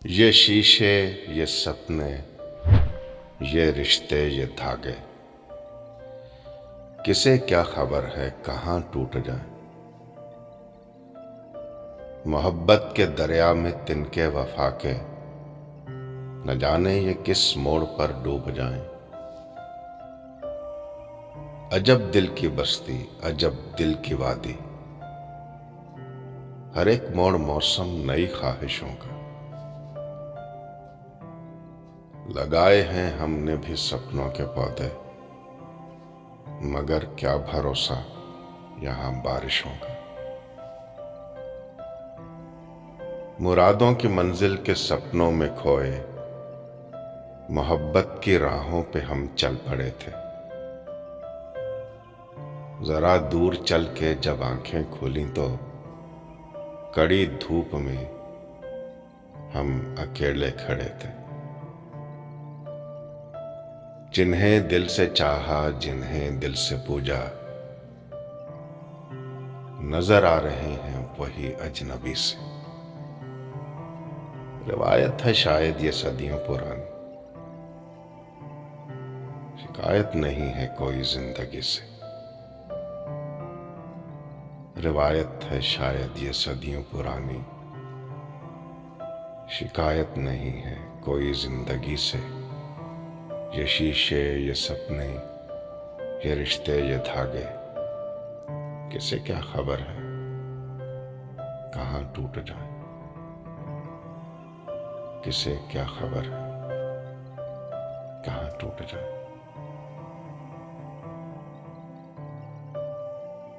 ये शीशे, ये सपने, ये रिश्ते, ये धागे, किसे क्या खबर है कहाँ टूट जाए। मोहब्बत के दरिया में तिनके वफा के, न जाने ये किस मोड़ पर डूब जाएं। अजब दिल की बस्ती, अजब दिल की वादी, हर एक मोड़ मौसम नई ख्वाहिशों का। लगाए हैं हमने भी सपनों के पौधे, मगर क्या भरोसा यहां बारिशों का। मुरादों की मंजिल के सपनों में खोए, मोहब्बत की राहों पे हम चल पड़े थे। जरा दूर चल के जब आंखें खोली तो कड़ी धूप में हम अकेले खड़े थे। जिन्हें दिल से चाहा, जिन्हें दिल से पूजा, नजर आ रहे हैं वही अजनबी से। रिवायत है शायद ये सदियों पुरानी, शिकायत नहीं है कोई जिंदगी से। रिवायत है शायद ये सदियों पुरानी, शिकायत नहीं है कोई जिंदगी से। ये शीशे, ये सपने, ये रिश्ते, ये धागे, किसे क्या खबर है कहाँ टूट जाए। किसे क्या खबर है कहाँ टूट जाए।